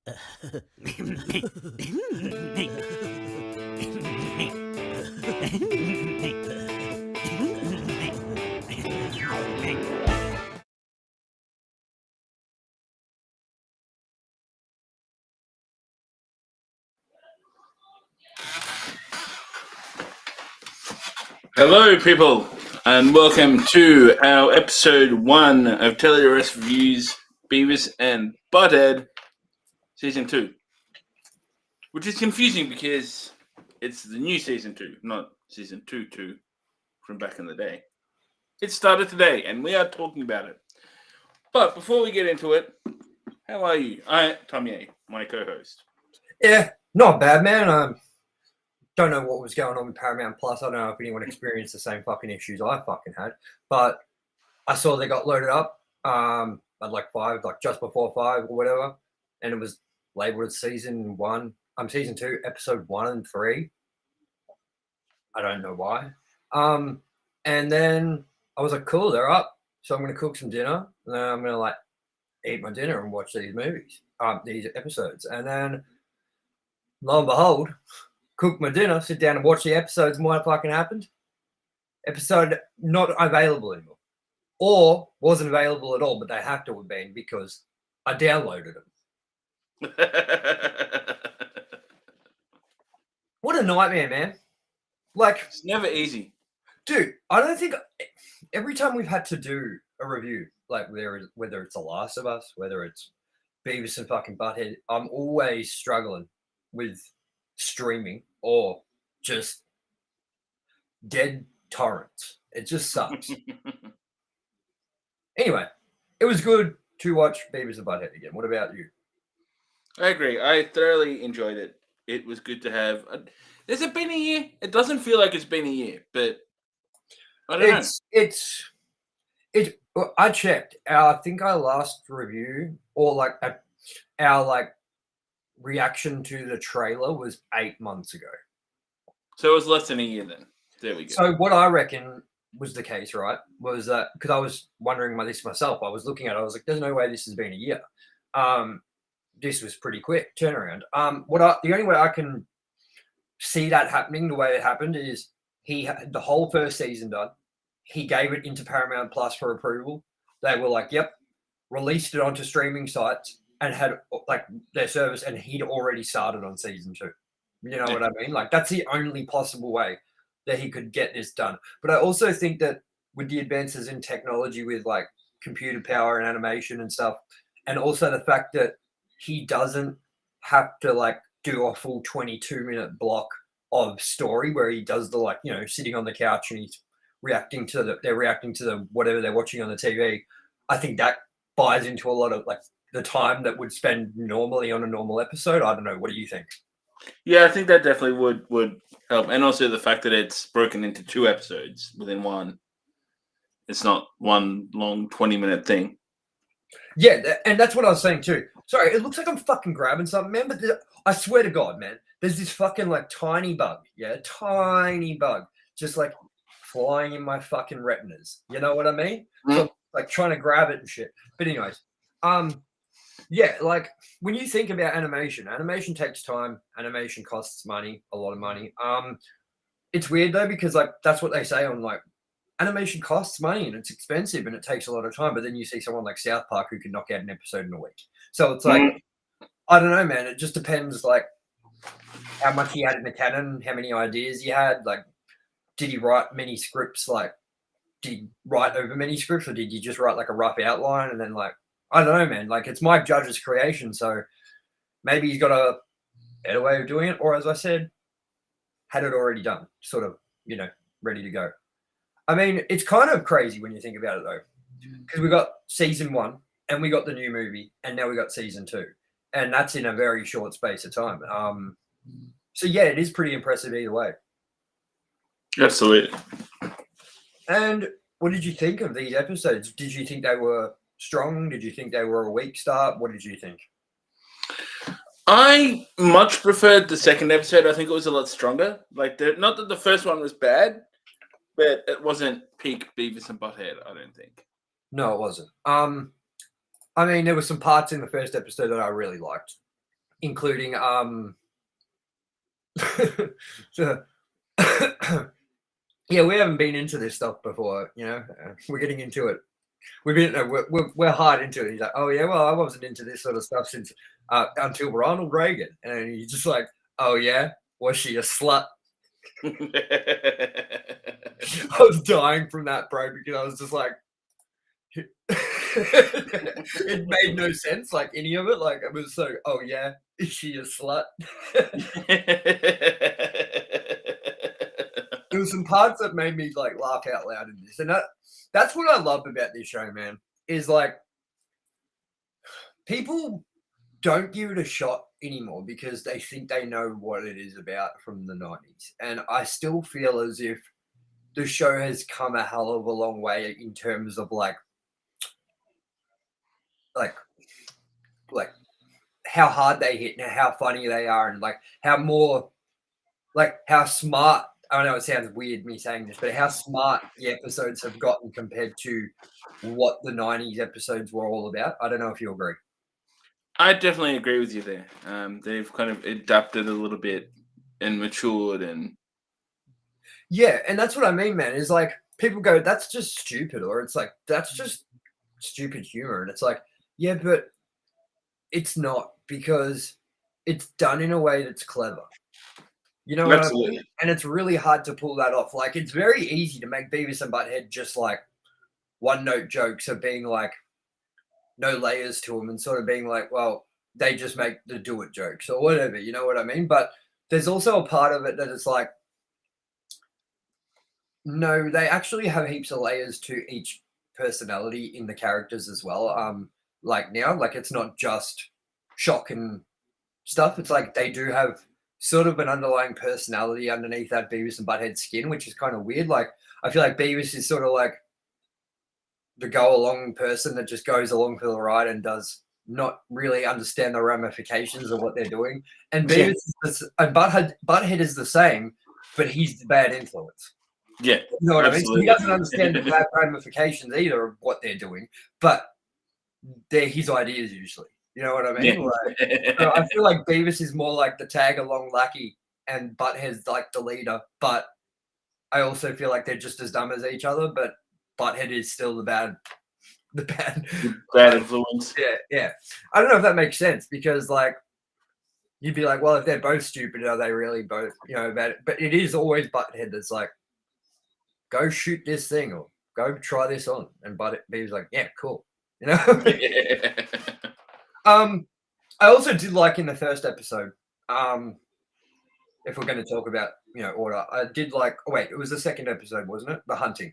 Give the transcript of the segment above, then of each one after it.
Hello, people, and welcome to our episode 1 of TELEVERSE Reviews Beavis and Butt-Head Season 2. Which is confusing because it's the new Season 2, not Season 2 from back in the day. It started today, and we are talking about it. But before we get into it, how are you? TOMYE, my co-host. Yeah, not bad, man. Don't know what was going on with Paramount Plus. I don't know if anyone experienced the same fucking issues I fucking had, but I saw they got loaded up at like 5, like just before 5 or whatever, and it was labeled as season 2, episode 1 and 3. I don't know why. And then I was like, cool, they're up. So I'm gonna cook some dinner, and then I'm gonna like eat my dinner and watch these movies, these episodes, and then lo and behold, cook my dinner, sit down and watch the episodes, and what fucking happened? Episode not available anymore. Or wasn't available at all, but they have to have been because I downloaded them. What a nightmare, man. Like, it's never easy. Dude, I don't think every time we've had to do a review, like whether it's The Last of Us, whether it's Beavis and fucking Butthead, I'm always struggling with streaming or just dead torrents. It just sucks. Anyway, it was good to watch Beavis and Butt-Head again. What about you? I agree. I thoroughly enjoyed it. It was good to have. Has it been a year? It doesn't feel like it's been a year, but I don't know. I checked. I think our last review or like our like reaction to the trailer was 8 months ago. So it was less than a year then. There we go. So what I reckon was the case, right, was that because I was wondering about this myself. I was looking at it. I was like, there's no way this has been a year. This was pretty quick turnaround. The only way I can see that happening the way it happened is he had the whole first season done. He gave it into Paramount Plus for approval. They were like, yep, released it onto streaming sites and had like their service, and he'd already started on season 2. You know what I mean? Like, that's the only possible way that he could get this done. But I also think that with the advances in technology with like computer power and animation and stuff, and also the fact that he doesn't have to like do a full 22-minute block of story where he does the like, you know, sitting on the couch and he's reacting to the whatever they're watching on the TV. I think that buys into a lot of like the time that would spend normally on a normal episode. I don't know. What do you think? Yeah, I think that definitely would help. And also the fact that it's broken into 2 episodes within one. It's not one long 20-minute thing. Yeah, and that's what I was saying too. Sorry, it looks like I'm fucking grabbing something, man, but I swear to God, man, there's this fucking like tiny bug, just like flying in my fucking retinas. You know what I mean? Mm-hmm. So like trying to grab it and shit. But anyways, yeah, like when you think about animation takes time. Animation costs money, a lot of money. It's weird though because like that's what they say on like animation costs money and it's expensive and it takes a lot of time. But then you see someone like South Park who can knock out an episode in a week. So it's like I don't know, man. It just depends like how much he had in the canon, how many ideas he had. Like, did he write many scripts? Like, did he write over many scripts, or did you just write like a rough outline and then like? I don't know, man. Like, it's Mike Judge's creation, so maybe he's got a better way of doing it, or as I said, had it already done, sort of, you know, ready to go. I mean, it's kind of crazy when you think about it, though, because we got season 1 and we got the new movie, and now we got season 2, and that's in a very short space of time. So yeah, it is pretty impressive either way. Absolutely. And what did you think of these episodes? Did you think they were strong? Did you think they were a weak start? What did you think? I much preferred the second episode. I think it was a lot stronger. Like, not that the first one was bad, but it wasn't peak Beavis and Butt-Head, I don't think. No, it wasn't. I mean, there were some parts in the first episode that I really liked. including so, yeah, we haven't been into this stuff before, you know. We're getting into it. We're hard into it. He's like, oh yeah, well, I wasn't into this sort of stuff since until Ronald Reagan, and he's just like, oh yeah, was she a slut? I was dying from that, bro, because I was just like, it made no sense, like any of it. Like it was so, oh yeah, is she a slut? There were some parts that made me like laugh out loud in this, and that's what I love about this show, man. Is like people don't give it a shot anymore because they think they know what it is about from the 90s, and I still feel as if the show has come a hell of a long way in terms of like how hard they hit and how funny they are, and like how smart. I know it sounds weird me saying this, but how smart the episodes have gotten compared to what the 90s episodes were all about. I don't know if you agree. I definitely agree with you there. They've kind of adapted a little bit and matured, and Yeah, and that's what I mean, man. Is like people go, that's just stupid, or it's like that's just stupid humor, and it's like, yeah, but it's not, because it's done in a way that's clever. You know what I mean? absolutely. And it's really hard to pull that off. Like it's very easy to make Beavis and Butthead just like one note jokes of being like no layers to them and sort of being like, well, they just make the do it jokes or whatever. You know what I mean? But there's also a part of it that it's like, no, they actually have heaps of layers to each personality in the characters as well. Like now, like it's not just shock and stuff. It's like they do have sort of an underlying personality underneath that Beavis and Butthead skin, which is kind of weird. Like I feel like Beavis is sort of like the go along person that just goes along for the ride and does not really understand the ramifications of what they're doing. And Beavis and Butthead is the same, but he's the bad influence. Yeah, You know what I mean? So he absolutely. doesn't understand the bad ramifications either of what they're doing, but they're his ideas usually. You know what I mean? Like, so I feel like Beavis is more like the tag along lackey, and Butthead's like the leader. But I also feel like they're just as dumb as each other. But Butthead is still the bad Bad influence. Yeah. I don't know if that makes sense, because like you'd be like, well, if they're both stupid, are they really both, you know, bad? But it is always Butthead that's like, go shoot this thing or go try this on. And Beavis like, yeah, cool. You know? I also did like in the first episode, if we're going to talk about, you know, order, I did like, oh wait, it was the second episode, wasn't it? The hunting.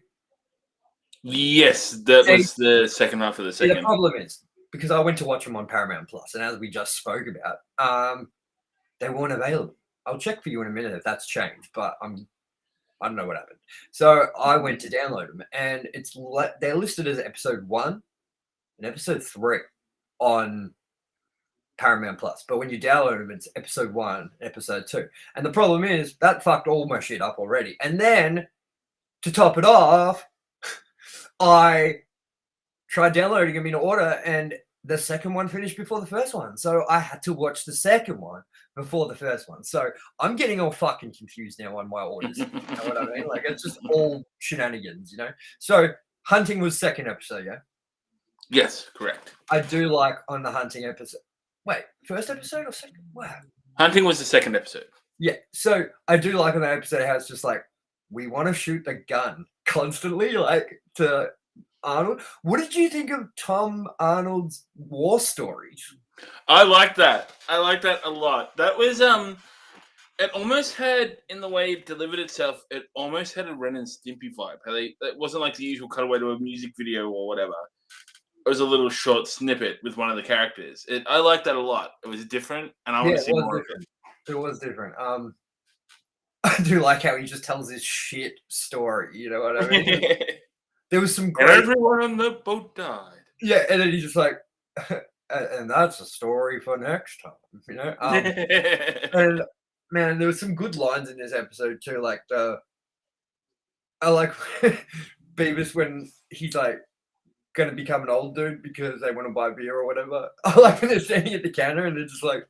Yes, that was the second half of the second. The problem is, because I went to watch them on Paramount Plus, and as we just spoke about, they weren't available. I'll check for you in a minute if that's changed, but I don't know what happened. So I went to download them, and they're listed as episode 1 and episode 3 on Paramount Plus. But when you download them, it's episode 1, episode 2. And the problem is that fucked all my shit up already. And then to top it off, I tried downloading them in order, and the second one finished before the first one. So I had to watch the second one before the first one. So I'm getting all fucking confused now on my orders. You know what I mean? Like it's just all shenanigans, you know? So hunting was second episode, yeah? Yes, correct. I do like on the hunting episode. Wait, first episode or second? Wow. Hunting was the second episode. Yeah. So I do like on that episode how it's just like, we want to shoot the gun constantly, like to Arnold. What did you think of Tom Arnold's war stories? I like that. I like that a lot. That was it almost had, in the way it delivered itself, it almost had a Ren and Stimpy vibe. It wasn't like the usual cutaway to a music video or whatever. It was a little short snippet with one of the characters. I like that a lot. It was different, and I want to see more of it. It was different. I do like how he just tells his shit story. You know what I mean? There was some great. Everyone on the boat died. Yeah, and then he's just like, and that's a story for next time. You know. And man, there were some good lines in this episode too. Like I like Beavis when he's like going to become an old dude because they want to buy beer or whatever. I like when they're standing at the counter and they're just like,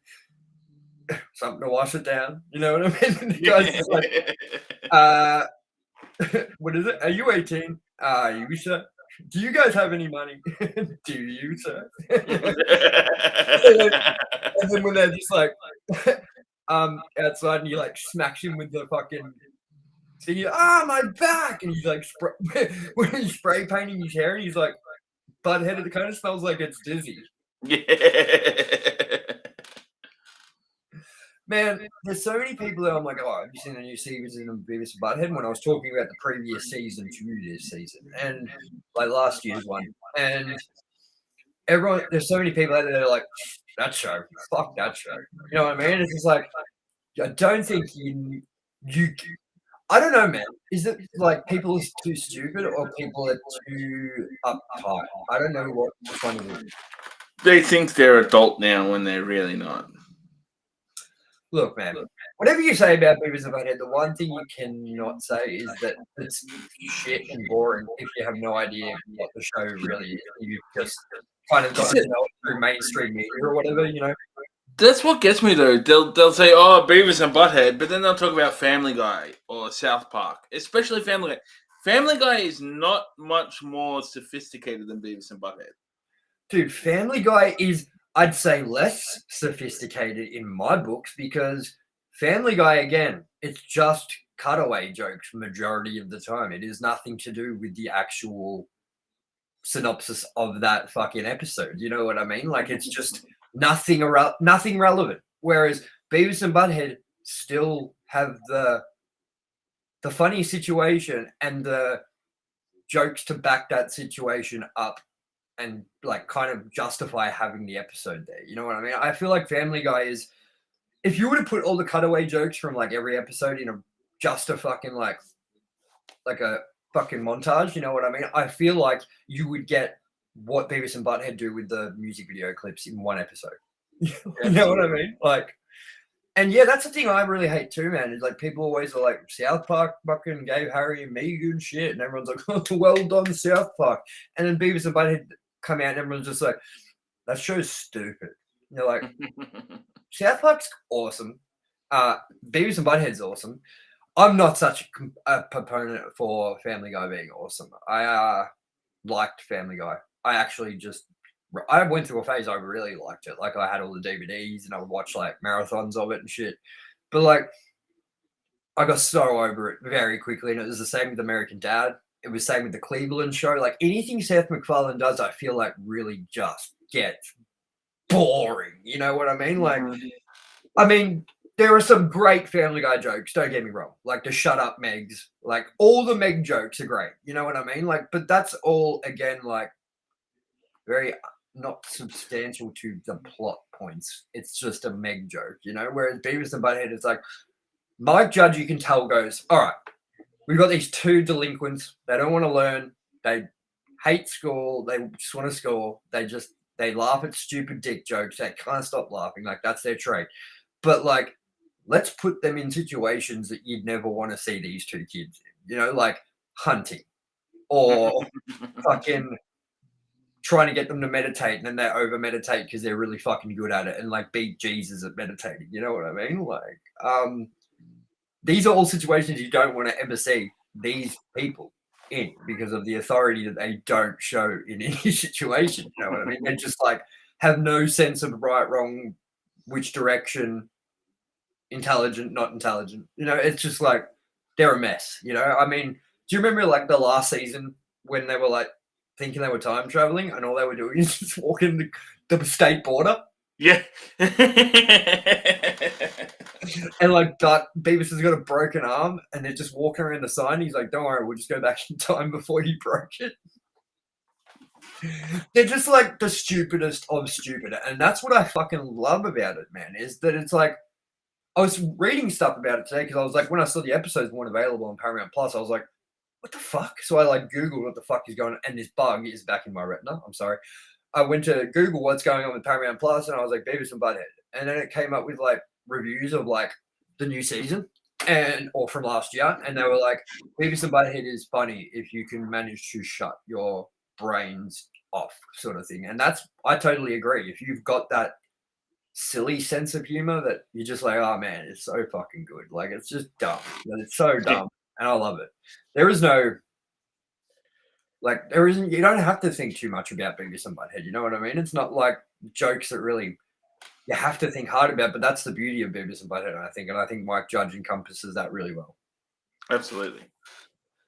something to wash it down. You know what I mean? The guy's just like, what is it? Are you 18? You sir? Do you guys have any money? Do you, sir? and then when they're just like outside and you like smacks him with the fucking thing, my back, and he's like when he's spray painting his hair and he's like butt-headed, it kind of smells like it's dizzy. Man, there's so many people that I'm like, oh, have you seen the new season of Beavis and Butt-Head? When I was talking about the previous season to this season, and like last year's one, and everyone, there's so many people out there that are like, that show, fuck that show. You know what I mean? It's just like, I don't think you, I don't know, man. Is it like people are too stupid or people are too uptight? I don't know which one it is. They think they're adult now when they're really not. Look, man, whatever you say about Beavis and Butt-Head, the one thing you cannot say is that it's shit and boring if you have no idea what the show really is. You've just kind of got to know it through mainstream media or whatever, you know. That's what gets me though. They'll say, "Oh, Beavis and Butt-Head," but then they'll talk about Family Guy or South Park, especially Family Guy. Family Guy is not much more sophisticated than Beavis and Butt-Head. Dude, Family Guy is, I'd say, less sophisticated in my books because Family Guy, again, it's just cutaway jokes majority of the time. It is nothing to do with the actual synopsis of that fucking episode. You know what I mean? Like, it's just nothing relevant. Whereas Beavis and Butt-Head still have the funny situation and the jokes to back that situation up and like kind of justify having the episode there. You know what I mean? I feel like Family Guy is, if you were to put all the cutaway jokes from like every episode in just a fucking like a fucking montage, you know what I mean? I feel like you would get what Beavis and Butt-Head do with the music video clips in one episode. You know what I mean? Like, and yeah, that's the thing I really hate too, man. Is like people always are like, South Park fucking gave Harry and Meghan shit, and everyone's like, oh, well done, South Park. And then Beavis and Butt-Head come out and everyone's just like, that show's stupid. You're like, South Park's awesome. Beavis and Butt-Head's awesome. I'm not such a proponent for Family Guy being awesome. I liked Family Guy. I went through a phase I really liked it. Like I had all the DVDs and I would watch like marathons of it and shit. But like I got so over it very quickly, and it was the same with American Dad. It was the same with the Cleveland Show. Like anything Seth MacFarlane does, I feel like really just gets boring. You know what I mean? Like, I mean, there are some great Family Guy jokes. Don't get me wrong. Like the "Shut Up, Megs." Like all the Meg jokes are great. You know what I mean? Like, but that's all again like very not substantial to the plot points. It's just a Meg joke, you know. Whereas Beavis and Butt-Head, it's like Mike Judge, you can tell goes, all right, we've got these two delinquents. They don't want to learn. They hate school. They just want to score. They laugh at stupid dick jokes. They can't stop laughing. Like that's their trait. But like, let's put them in situations that you'd never want to see these two kids in. You know, like hunting or fucking trying to get them to meditate, and then they over meditate because they're really fucking good at it and like beat Jesus at meditating. You know what I mean? Like, these are all situations you don't want to ever see these people in because of the authority that they don't show in any situation. You know what I mean? They just like have no sense of right, wrong, which direction, intelligent, not intelligent. You know, it's just like they're a mess. You know, I mean, do you remember like the last season when they were like thinking they were time traveling and all they were doing is just walking the state border? Yeah. And like Beavis has got a broken arm and they're just walking around the sign. He's like, don't worry, we'll just go back in time before you broke it. They're just like the stupidest of stupid. And that's what I fucking love about it, man, is that it's like, I was reading stuff about it today because I was like, when I saw the episodes weren't available on Paramount Plus, I was like, what the fuck? So I like Googled what the fuck is going on, and this bug is back in my retina. I'm sorry. I went to Google what's going on with Paramount Plus, and I was like, Beavis and Butt-Head. And then it came up with like reviews of like the new season or from last year. And they were like, Beavis and Butt-Head is funny if you can manage to shut your brains off, sort of thing. And I totally agree. If you've got that silly sense of humor that you're just like, oh man, it's so fucking good. Like it's just dumb. It's so dumb, and I love it. There is no there isn't. You don't have to think too much about Beavis and Butthead. You know what I mean? It's not like jokes that really you have to think hard about. But that's the beauty of Beavis and Butthead, and I think Mike Judge encompasses that really well. Absolutely.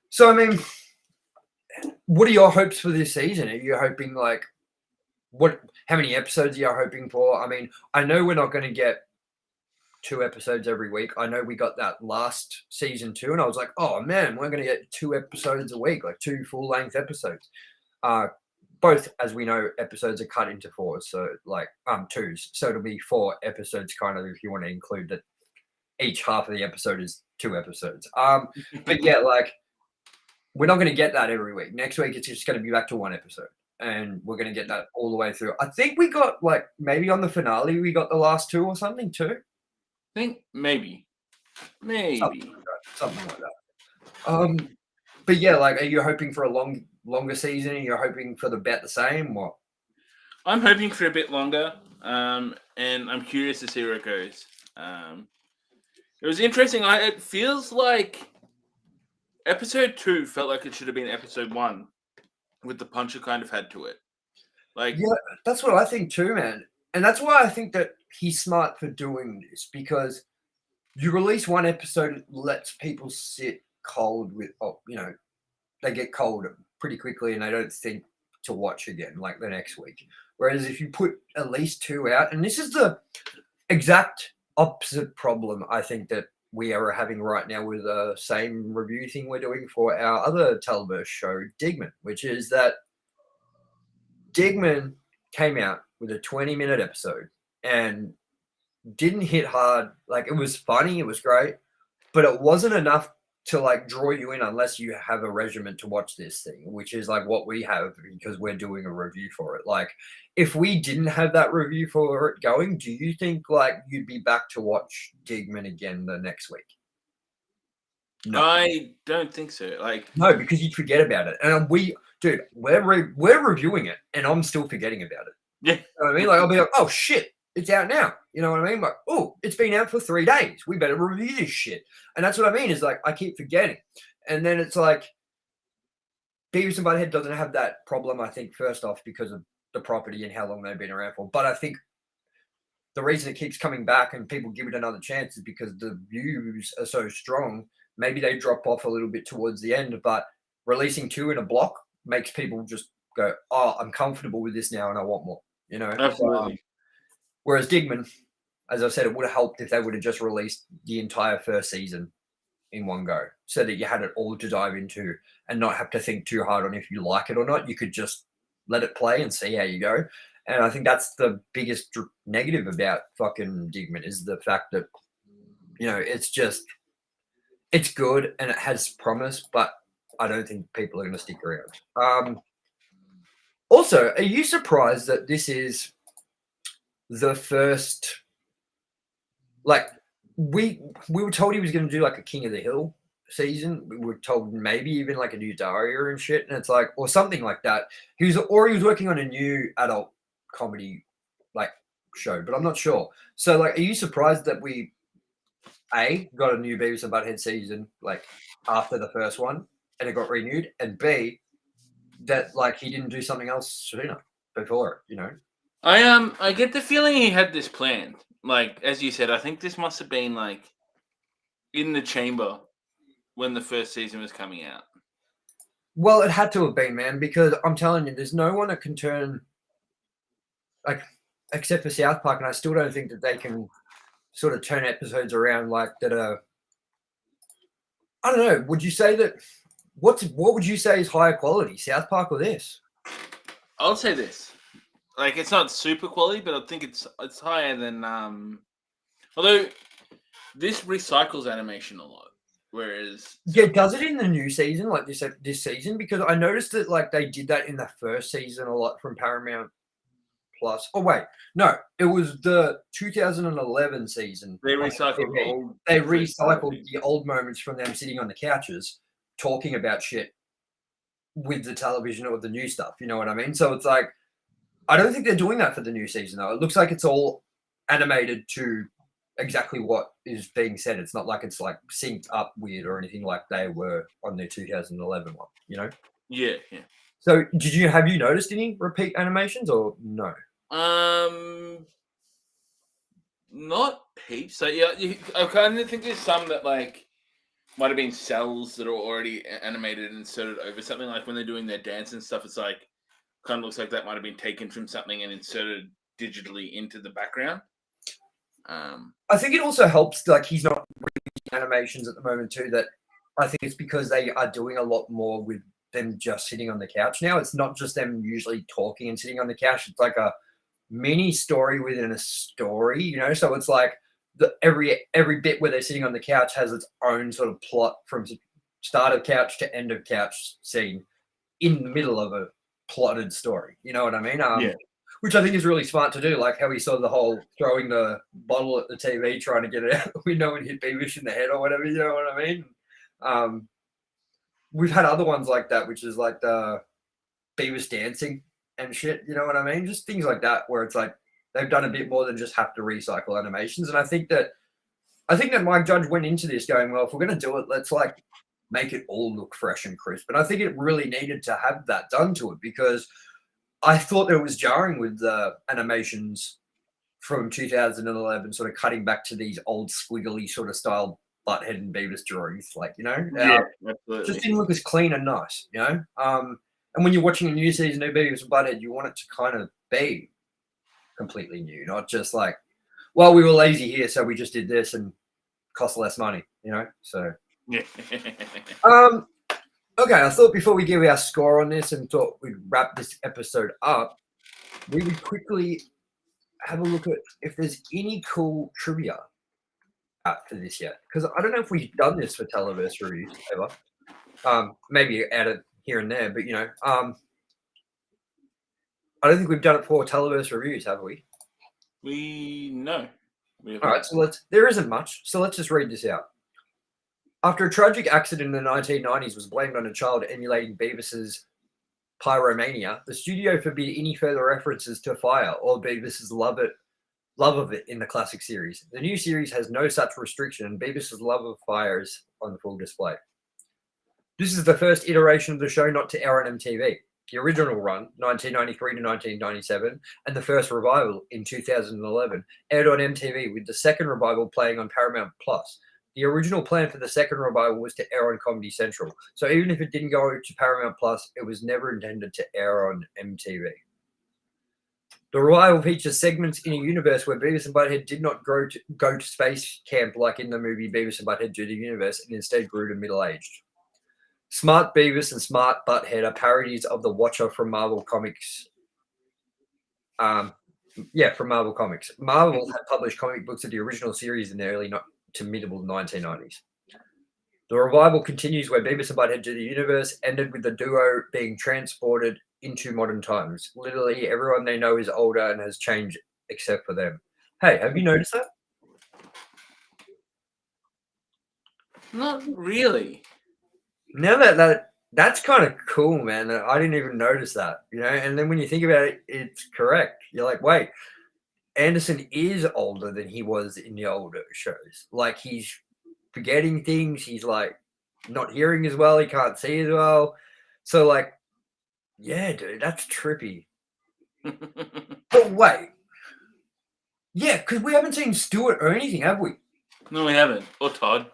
So I mean, what are your hopes for this season? Are you hoping how many episodes are you hoping for? I mean, I know we're not going to get 2 episodes every week. I know we got that last season 2, and I was like, oh man, we're going to get 2 episodes a week, like 2 full-length episodes. Both, as we know, episodes are cut into 4s, so 2s. So it'll be 4 episodes, kind of, if you want to include that each half of the episode is 2 episodes. But yeah, we're not going to get that every week. Next week, it's just going to be back to 1 episode. And we're going to get that all the way through. I think we got maybe on the finale, we got the last 2 or something too. I think maybe. Something like that. But yeah, are you hoping for a longer season? Are you hoping for about the same? What? I'm hoping for a bit longer. And I'm curious to see where it goes. It was interesting. It feels like episode 2 felt like it should have been episode 1. With the punch it kind of had to it. Yeah, that's what I think too, man. And that's why I think that he's smart for doing this, because you release 1 episode, it lets people sit cold with, they get cold pretty quickly and they don't think to watch again the next week. Whereas if you put at least 2 out, and this is the exact opposite problem I think that we are having right now with the same review thing we're doing for our other Televerse show, Digman, which is that Digman came out with a 20-minute episode and didn't hit hard. It was funny, it was great, but it wasn't enough to draw you in unless you have a regimen to watch this thing, which is what we have because we're doing a review for it. If we didn't have that review for it going, do you think you'd be back to watch Digman again the next week? No. I don't think so. No, because you'd forget about it. And we're reviewing it and I'm still forgetting about it. Yeah. You know what I mean? I'll be like, oh shit, it's out now. You know what I mean? Oh, it's been out for 3 days. We better review this shit. And that's what I mean is I keep forgetting. And then it's Beavis and Butthead doesn't have that problem, I think, first off, because of the property and how long they've been around for. But I think the reason it keeps coming back and people give it another chance is because the views are so strong. Maybe they drop off a little bit towards the end, but releasing 2 in a block makes people just go, oh, I'm comfortable with this now and I want more, Absolutely. Whereas Digman, as I said, it would have helped if they would have just released the entire first season in one go so that you had it all to dive into and not have to think too hard on if you like it or not. You could just let it play and see how you go. And I think that's the biggest negative about fucking Digman is the fact that, it's good and it has promise, but I don't think people are going to stick around. Also, are you surprised that this is the first, we were told he was going to do a King of the Hill season. We were told maybe even a new Daria and shit. And it's or something like that. He was working on a new adult comedy show, but I'm not sure. So are you surprised that we got a new Beavis and Butthead season after the first one and it got renewed, and B, that he didn't do something else sooner before, I get the feeling he had this planned. As you said, I think this must have been in the chamber when the first season was coming out. Well, it had to have been, man, because I'm telling you, there's no one that can turn except for South Park, and I still don't think that they can sort of turn episodes around that are, I don't know. Would you say that what would you say is higher quality, South Park or this? I'll say this. It's not super quality, but I think it's higher than although this recycles animation a lot. Whereas does it in the new season, this season? Because I noticed that they did that in the first season a lot from Paramount Plus. Oh wait, no, it was the 2011 season. They recycled the old moments from them sitting on the couches talking about shit with the television or the new stuff. You know what I mean? So it's I don't think they're doing that for the new season though. It looks like it's all animated to exactly what is being said. It's not like it's like synced up weird or anything like they were on their 2011 one, you know? Yeah. So have you noticed any repeat animations or no? Not heaps. So yeah, I kind of think there's some that like might have been cells that are already animated and inserted over something. Like when they're doing their dance and stuff, it's like kind of looks like that might have been taken from something and inserted digitally into the background. I think it also helps, like he's not reading animations at the moment too. That I think it's because they are doing a lot more with them just sitting on the couch now. It's not just them usually talking and sitting on the couch. It's like a mini story within a story, you know. So it's like every bit where they're sitting on the couch has its own sort of plot from start of couch to end of couch scene in the middle of a plotted story. You know what I mean? Yeah. Which I think is really smart to do, like how we saw the whole throwing the bottle at the TV, trying to get it out the window and hit Beavis in the head or whatever, you know what I mean? We've had other ones like that, which is like the Beavis dancing and shit, you know what I mean? Just things like that where it's like they've done a bit more than just have to recycle animations. And I think that Mike Judge went into this going, well, if we're going to do it, let's like make it all look fresh and crisp. And I think it really needed to have that done to it because I thought that it was jarring with the animations from 2011, sort of cutting back to these old squiggly sort of style Butthead and Beavis drawings, like, you know, Yeah, absolutely. just didn't look as clean and nice, you know. And when you're watching a new season of Beavis and Butthead, you want it to kind of be completely new, not just like, well, we were lazy here, so we just did this and cost less money, you know. So yeah. Okay, I thought before we give our score on this and thought we'd wrap this episode up, we would quickly have a look at if there's any cool trivia out for this yet. Because I don't know if we've done this for Televerse reviews ever. Maybe added here and there, but you know, I don't think we've done it for Televerse reviews, have we? No. All right, so there isn't much, so let's just read this out. After a tragic accident in the 1990s was blamed on a child emulating Beavis's pyromania, the studio forbid any further references to fire or Beavis's love of it in the classic series. The new series has no such restriction, and Beavis's love of fire is on full display. This is the first iteration of the show not to air on MTV. The original run, 1993 to 1997, and the first revival in 2011 aired on MTV, with the second revival playing on Paramount Plus. The original plan for the second revival was to air on Comedy Central. So even if it didn't go to Paramount Plus, it was never intended to air on MTV. The revival features segments in a universe where Beavis and Butthead did not go to space camp like in the movie Beavis and Butthead Do the Universe, and instead grew to middle-aged. Smart Beavis and Smart Butthead are parodies of the Watcher from Marvel Comics. From Marvel Comics. Marvel had published comic books of the original series in the early to mid-to 1990s. The revival continues where Beavis and Butthead Do the Universe ended with the duo being transported into modern times. Literally everyone they know is older and has changed except for them. Hey, have you noticed that? Not really. Now that's kind of cool, man. I didn't even notice that, you know. And then when you think about it, it's correct. You're like, wait, Anderson is older than he was in the older shows. Like he's forgetting things. He's like not hearing as well. He can't see as well. So like, yeah, dude, that's trippy. But wait, yeah, because we haven't seen Stuart or anything, have we? No, we haven't. Or Todd.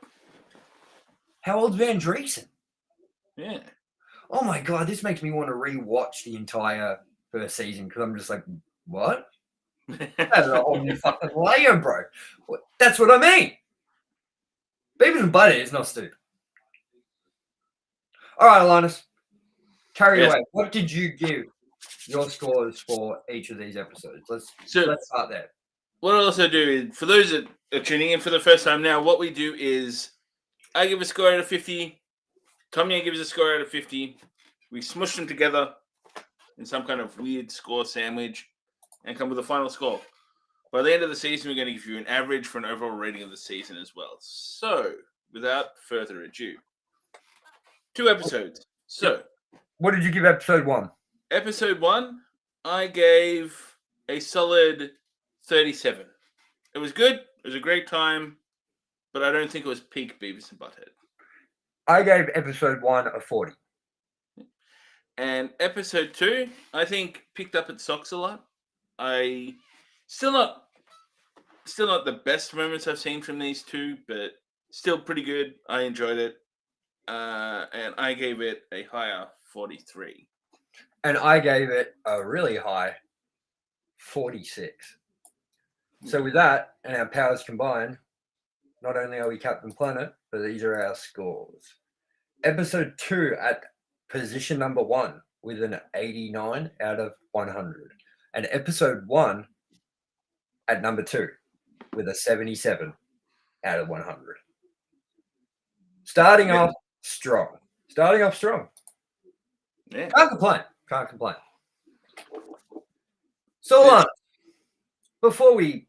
How old's Van Driesen? Yeah. Oh my god, this makes me want to rewatch the entire first season because I'm just like, what? That's a whole new fucking layer, bro. That's what I mean. Beavis and Butthead is not stupid. All right, Alanis, carry away. What did you give your scores for each of these episodes? Let's start there. What I'll also do is, for those that are tuning in for the first time now, what we do is I give a score out of 50. Tomye gives a score out of 50. We smush them together in some kind of weird score sandwich and come with a final score. By the end of the season, we're going to give you an average for an overall rating of the season as well. So, without further ado, 2 episodes. So, what did you give episode 1? Episode 1, I gave a solid 37. It was good. It was a great time, but I don't think it was peak Beavis and Butthead. I gave episode 1 a 40. And episode 2, I think, picked up its socks a lot. I still not the best moments I've seen from these two, but still pretty good. I enjoyed it, and I gave it a higher 43. And I gave it a really high 46. So with that and our powers combined, not only are we Captain Planet, but these are our scores. Episode 2 at position number 1 with an 89 out of 100. And episode 1 at number 2 with a 77 out of 100. Starting off strong. Yeah. Can't complain. So, Alana, before we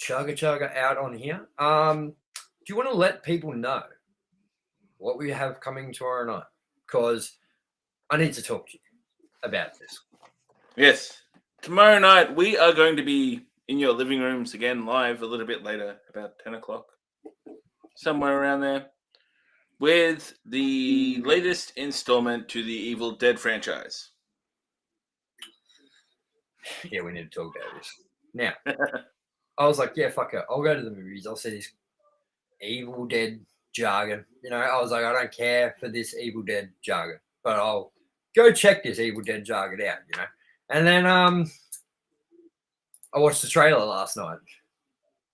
chugga out on here, do you want to let people know what we have coming tomorrow night? Because I need to talk to you about this. Yes. Tomorrow night, we are going to be in your living rooms again, live a little bit later, about 10 o'clock, somewhere around there, with the latest installment to the Evil Dead franchise. Yeah, we need to talk about this. Now, I was like, yeah, fuck it. I'll go to the movies. I'll see this Evil Dead jargon. You know, I was like, I don't care for this Evil Dead jargon, but I'll go check this Evil Dead jargon out, you know. And then I watched the trailer last night,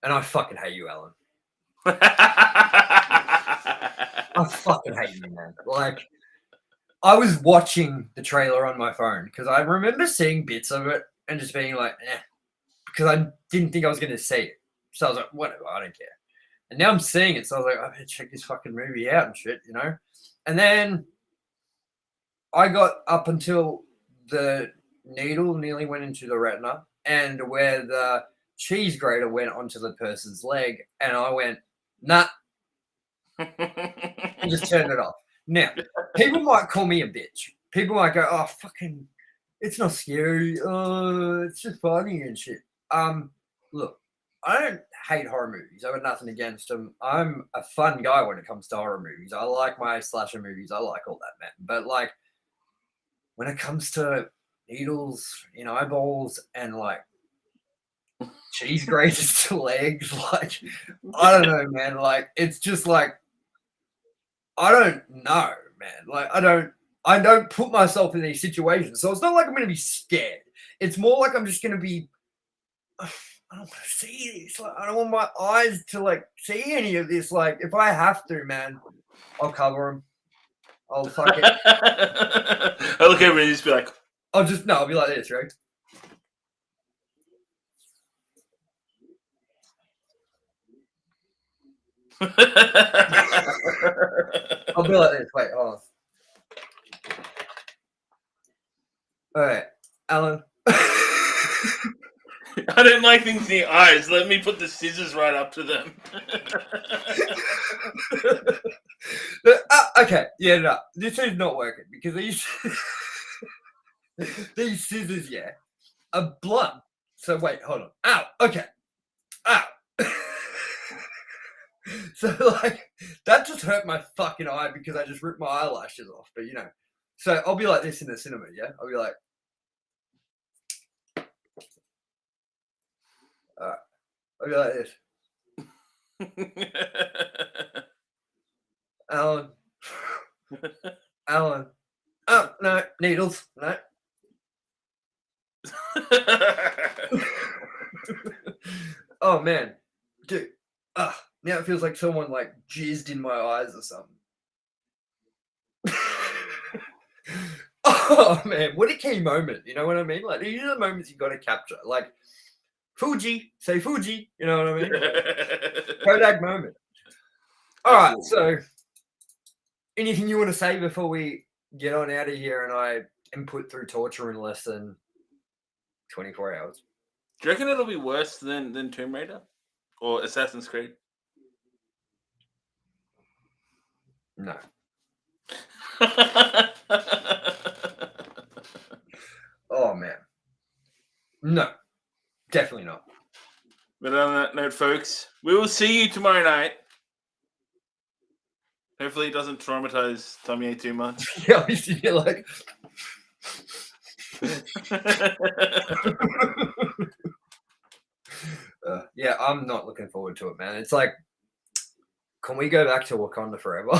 and I fucking hate you, Alan. I fucking hate you, man. Like, I was watching the trailer on my phone because I remember seeing bits of it and just being like, because I didn't think I was going to see it. So I was like, whatever, I don't care. And now I'm seeing it, so I was like, I better check this fucking movie out and shit, you know? And then I got up until the needle nearly went into the retina and where the cheese grater went onto the person's leg, and I went, nah, and just turned it off. Now, people might call me a bitch. People might go, oh, fucking, it's not scary. It's just funny and shit. Look, I don't hate horror movies. I've got nothing against them. I'm a fun guy when it comes to horror movies. I like my slasher movies. I like all that, man. But, like, when it comes to needles in eyeballs and, like, cheese graters to legs, like, I don't know, man. Like, it's just like, I don't know, man. Like, I don't put myself in these situations. So it's not like I'm going to be scared. It's more like I'm just going to be, I don't want to see this. Like, I don't want my eyes to, like, see any of this. Like, if I have to, man, I'll cover them. I'll fuck it. I look over and just be like, I'll be like this, right? I'll be like this. Wait, hold on. All right, Alan. I don't like things in the eyes. Let me put the scissors right up to them. Okay, yeah, no, this is not working because these scissors, yeah, are blunt. So wait, hold on. Ow. Okay. Ow. So like that just hurt my fucking eye because I just ripped my eyelashes off. But you know, so I'll be like this in the cinema, yeah. I'll be like, all right. I'll be like this. Alan. Oh no, needles. No. Oh man, dude. Now it feels like someone like jizzed in my eyes or something. Oh man, what a key moment. You know what I mean? Like these are the moments you got to capture. Like Fuji, say Fuji. You know what I mean? Kodak moment. All right. So, anything you want to say before we get on out of here and I am put through torture in less than 24 hours? Do you reckon it'll be worse than Tomb Raider or Assassin's Creed? No. Oh man. No. Definitely not. But on that note, folks, we will see you tomorrow night. Hopefully it doesn't traumatize Tomye too much. Yeah, obviously you're like... yeah, I'm not looking forward to it, man. It's like, can we go back to Wakanda forever?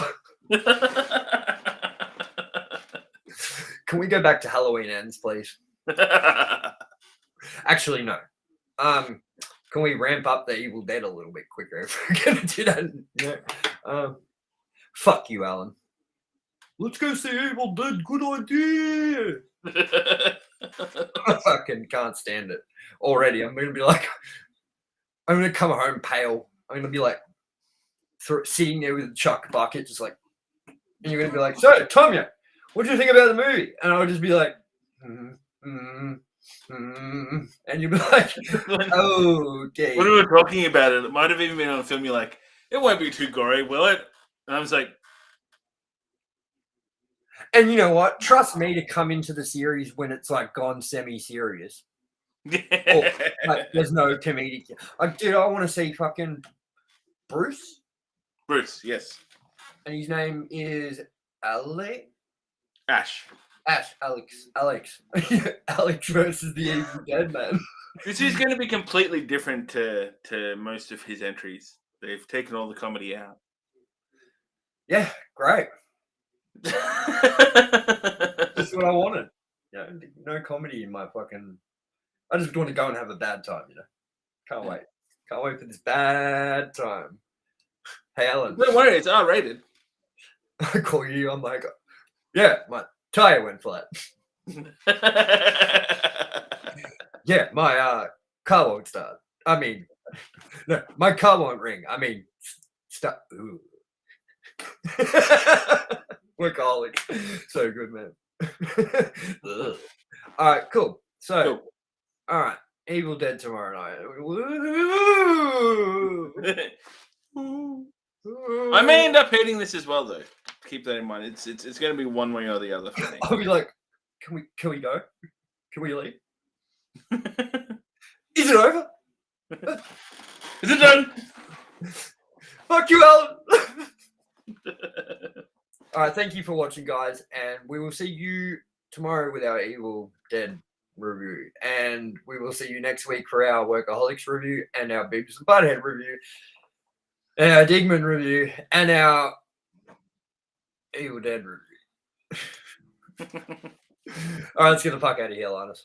Can we go back to Halloween Ends, please? Actually, no. Can we ramp up the Evil Dead a little bit quicker if we're gonna do that? Yeah. Fuck you, Alan. Let's go see Evil Dead. Good idea. I fucking can't stand it already. I'm gonna be like, I'm gonna come home pale. I'm gonna be like, sitting there with a chuck bucket, just like, and you're gonna be like, so Tomye, what do you think about the movie? And I'll just be like, and you'll be like, okay. When we were talking about it, it might have even been on film. You're like, it won't be too gory, will it? And I was like, and you know what? Trust me to come into the series when it's like gone semi-serious. Like, there's no comedic. Like, dude, I want to see fucking Bruce. Bruce, yes. And his name is Alex. Alex. Alex versus the Evil Dead, man. This is going to be completely different to most of his entries. They've taken all the comedy out. Yeah, great. That's what I wanted. You know, no comedy in my fucking... I just want to go and have a bad time, you know. Can't wait. Can't wait for this bad time. Hey, Alan. Don't worry, it's R-rated. I call you, I'm like, yeah, my tire went flat. Yeah, my car won't start. I mean, no, my car won't ring. I mean, stop. Ooh. Workaholic. So good, man. All right, cool. So, Cool. All right, Evil Dead tomorrow night. I may end up hating this as well, though. Keep that in mind. It's going to be one way or the other for me. I'll be like, can we go? Can we leave? Is it over? Is it done? Fuck you, Alan. All right, thank you for watching, guys, and we will see you tomorrow with our Evil Dead review, and we will see you next week for our Workaholics review and our Beavis and Butt-Head review, and our Digman review, and our Evil Dead review. All right, let's get the fuck out of here, ALANNIS.